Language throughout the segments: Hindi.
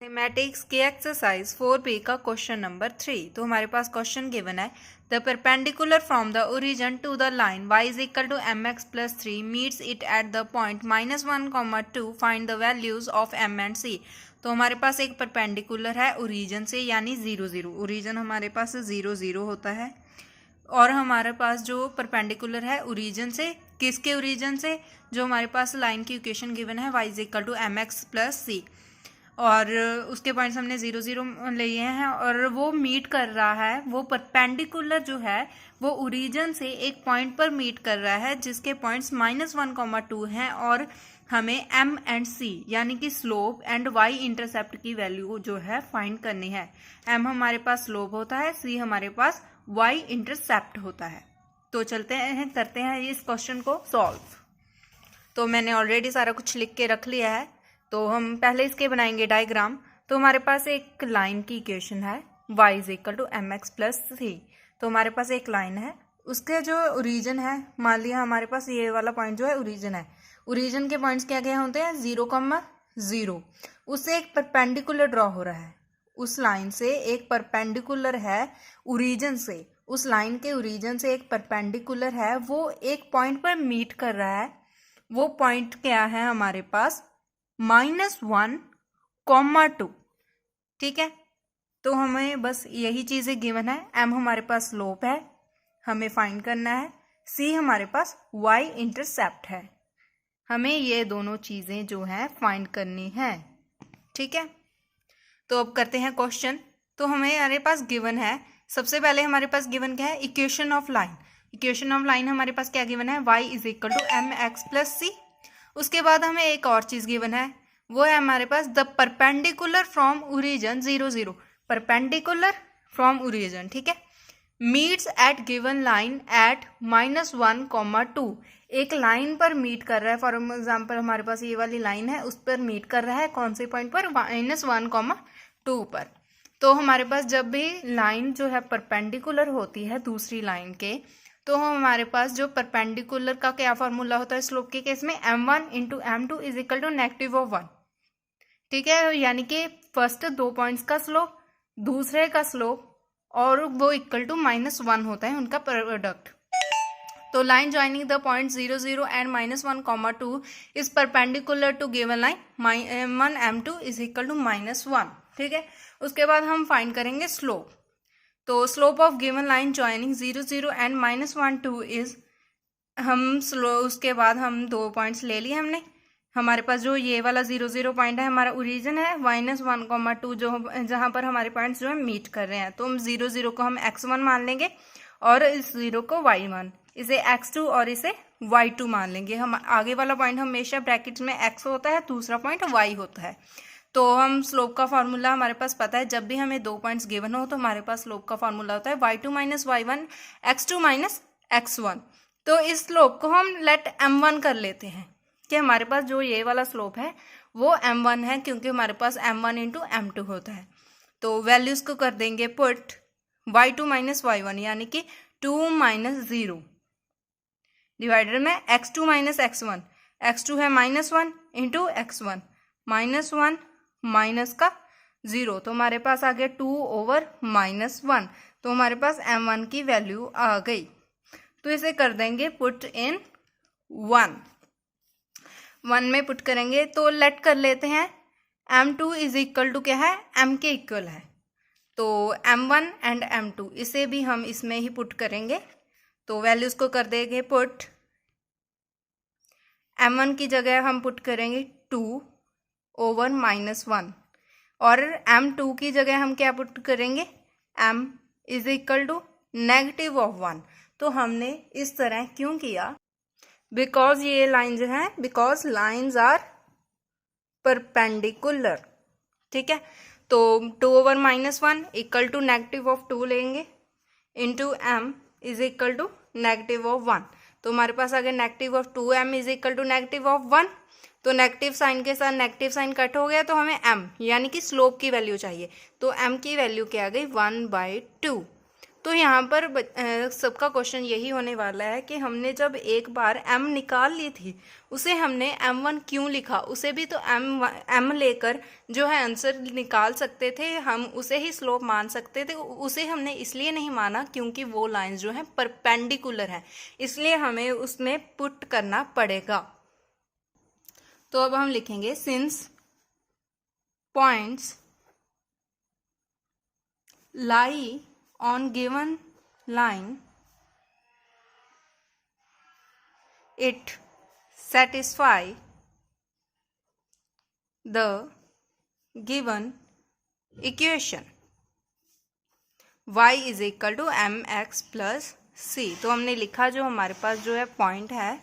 मैथमेटिक्स के एक्सरसाइज 4B का क्वेश्चन नंबर 3। तो हमारे पास क्वेश्चन गिवन है the perpendicular from the origin to the line y is equal to mx plus 3 meets it at the point -1, 2 find the values of m and c। तो हमारे पास एक परपेंडिकुलर है ओरिजिन से यानी 0 0। ओरिजिन हमारे पास 0 0 होता है और हमारे पास जो परपेंडिकुलर है ओरिजिन से किसके ओरिजिन से, जो हमारे पास लाइन की इक्वेशन गिवन है y is equal to mx plus c और उसके पॉइंट्स हमने 0 0 लिए हैं और वो मीट कर रहा है, वो परपेंडिकुलर जो है वो ओरिजिन से एक पॉइंट पर मीट कर रहा है जिसके पॉइंट्स -1, 2 हैं और हमें m एंड c यानी कि स्लोप एंड y इंटरसेप्ट की वैल्यू जो है फाइंड करनी है। m हमारे पास स्लोप होता है, c हमारे पास y इंटरसेप्ट होता है। तो चलते हैं करते हैं इस क्वेश्चन को सॉल्व। तो मैंने ऑलरेडी सारा कुछ लिख के रख लिया है, तो हम पहले इसके बनाएंगे डायग्राम। तो हमारे पास एक लाइन की इक्वेशन है y is equal to mx plus 3। तो हमारे पास एक लाइन है, उसके जो ओरिजिन है, मान लिया हमारे पास ये वाला पॉइंट जो है ओरिजिन है। ओरिजिन के पॉइंट्स क्या क्या होते हैं 0, 0। उससे एक परपेंडिकुलर ड्रॉ हो रहा है, उस लाइन से एक परपेंडिकुलर है ओरिजिन से, उस लाइन के ओरिजिन से एक परपेंडिकुलर है, वो एक पॉइंट पर मीट कर रहा है। वो पॉइंट क्या है हमारे पास -1, 2। ठीक है, तो हमें बस यही चीजें गिवन है। m हमारे पास स्लोप है, हमें फाइंड करना है। c हमारे पास y इंटरसेप्ट है, हमें ये दोनों चीजें जो है फाइंड करनी है। ठीक है, तो अब करते हैं क्वेश्चन। तो हमारे पास गिवन है, सबसे पहले हमारे पास गिवन क्या है, equation of line. Equation of line हमारे पास क्या गिवन है, y is equal to mx plus c। उसके बाद हमें एक और चीज गिवन है, वो है हमारे पास the perpendicular from origin 0 0। Perpendicular from origin, ठीक है, meets at given line at -1, 2। एक लाइन पर मीट कर रहा है, फॉर एग्जाम्पल हमारे पास ये वाली लाइन है, उस पर मीट कर रहा है कौन से पॉइंट पर, -1, 2 पर। तो हमारे पास जब भी लाइन जो है परपेंडिकुलर होती है दूसरी लाइन के, तो हमारे पास जो परपेंडिकुलर का क्या फॉर्मूला होता है स्लोप के केस में, m1 into m2 is equal to -1। ठीक है, यानी कि फर्स्ट 2 पॉइंट्स का स्लोप, दूसरे का स्लोप, और वो इक्वल टू -1 होता है उनका प्रोडक्ट। तो line joining the point 0 0 and -1, 2 is perpendicular to given line m1 m2 is equal to -1। ठीक है, उसके बाद हम फाइंड करेंगे स्लोप। तो slope of given line joining 0 0 and -1, 2 is, हम उसके बाद हम 2 पॉइंट्स ले लिए हमने। हमारे पास जो ये वाला 0 0 पॉइंट है हमारा ओरिजिन है, -1, 2 जो जहाँ पर हमारे पॉइंट्स जो है मीट कर रहे हैं, तो हम 0 0 को हम x1 मान लेंगे और इस 0 को y1, इसे x2 और इसे y2 मान लेंगे। हम आगे वाला पॉइंट हमेशा ब्रैकेट्स में x होता है, दूसरा पॉइंट y होता है। तो हम स्लोप का फॉर्मूला हमारे पास पता है, जब भी हमें 2 पॉइंट्स गिवन हो तो हमारे पास स्लोप का फॉर्मूला होता है y2 minus y1, x2 minus x1। तो इस स्लोप को हम लेट m1 कर लेते हैं कि हमारे पास जो ये वाला स्लोप है वो m1 है, क्योंकि हमारे पास m1 इंटू m2 होता है। तो वैल्यूज को कर देंगे पुट y2 माइनस y1 यानी कि 2 - 0 डिवाइडेड में x2 माइनस x1। x2 है -1 इंटू x1, -1 माइनस का 0, तो हमारे पास आ गया 2/-1। तो हमारे पास m1 की वैल्यू आ गई। तो इसे कर देंगे पुट इन 1 में पुट करेंगे। तो लेट कर लेते हैं m2 इज इक्वल टू क्या है, m के इक्वल है, तो m1 एंड m2 इसे भी हम इसमें ही पुट करेंगे। तो वैल्यूज को कर देंगे पुट, m1 की जगह हम पुट करेंगे 2/-1 और m2 की जगह हम क्या पुट करेंगे, m इज इक्वल टू -1। तो हमने इस तरह क्यों किया, बिकॉज ये लाइन जो है, बिकॉज लाइन्स आर परपेंडिकुलर। ठीक है, तो 2/-1 इक्वल टू -2 लेंगे into m is equal to -1। तो हमारे पास आ गया -2m इज इक्वल टू -1। तो नेगेटिव साइन के साथ नेगेटिव साइन कट हो गया, तो हमें m यानी कि स्लोप की वैल्यू चाहिए। तो m की वैल्यू क्या आ गई, 1/2। तो यहाँ पर सबका क्वेश्चन यही होने वाला है कि हमने जब एक बार m निकाल ली थी, उसे हमने m1 क्यों लिखा, उसे भी तो m लेकर जो है आंसर निकाल सकते थे, हम उसे ही स्लोप मान सकते थे। उसे हमने इसलिए नहीं माना क्योंकि वो लाइंस जो है परपेंडिकुलर है, इसलिए हमें उसमें पुट करना पड़ेगा। तो अब हम लिखेंगे since points lie on given line, it satisfy the given equation y is equal to mx plus c। तो हमने लिखा जो हमारे पास जो है पॉइंट है,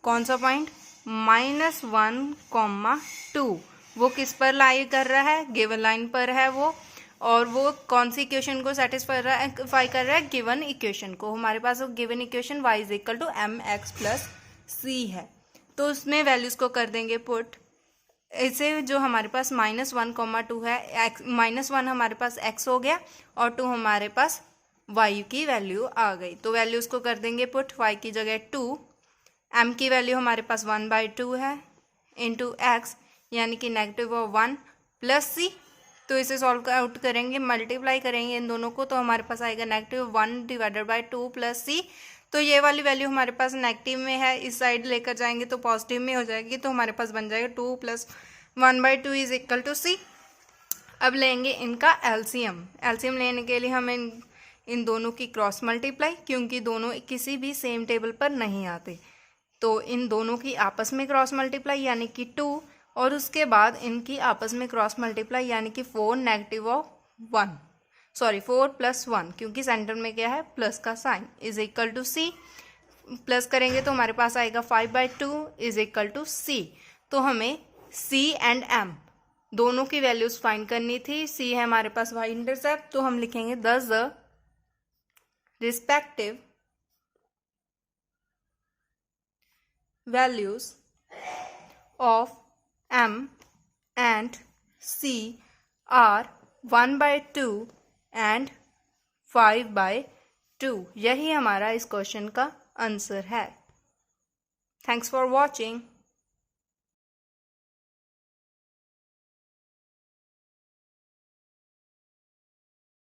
कौन सा पॉइंट, -1,2, वो किस पर लाई कर रहा है, गिवन लाइन पर है वो, और वो कौन सी इक्वेशन को सेटिस्फाई कर रहा है, गिवन इक्वेशन को। हमारे पास वो given equation y is equal to mx plus c है, तो उसमें वैल्यूज को कर देंगे पुट। इसे जो हमारे पास -1,2 है, -1 हमारे पास x हो गया और 2 हमारे पास y की वैल्यू आ गई, तो वैल्यूज को कर देंगे पुट। y की जगह 2, m की वैल्यू हमारे पास 1/2 है, इंटू x यानी कि -1 प्लस c। तो इसे सॉल्व आउट करेंगे, मल्टीप्लाई करेंगे इन दोनों को, तो हमारे पास आएगा -1/2 प्लस c। तो ये वाली वैल्यू हमारे पास नेगेटिव में है, इस साइड लेकर जाएंगे तो पॉजिटिव में हो जाएगी, तो हमारे पास बन जाएगा 2 + 1/2 इज इक्वल टू c। अब लेंगे इनका एलसीएम। एलसीएम लेने के लिए हमें इन दोनों की क्रॉस मल्टीप्लाई, क्योंकि दोनों किसी भी सेम टेबल पर नहीं आते, तो इन दोनों की आपस में क्रॉस मल्टीप्लाई यानी कि 2, और उसके बाद इनकी आपस में क्रॉस मल्टीप्लाई यानी कि 4 + 1, क्योंकि सेंटर में क्या है, प्लस का sign, is equal to c। Plus करेंगे तो हमारे पास आएगा 5/2 इज इक्वल टू c। तो हमें c एंड m दोनों की वैल्यूज फाइंड करनी थी। c है हमारे पास y इंटरसेप्ट, तो हम लिखेंगे the respective values of m and c are 1/2 and 5/2। यही हमारा इस क्वेश्चन का आंसर है। Thanks for watching.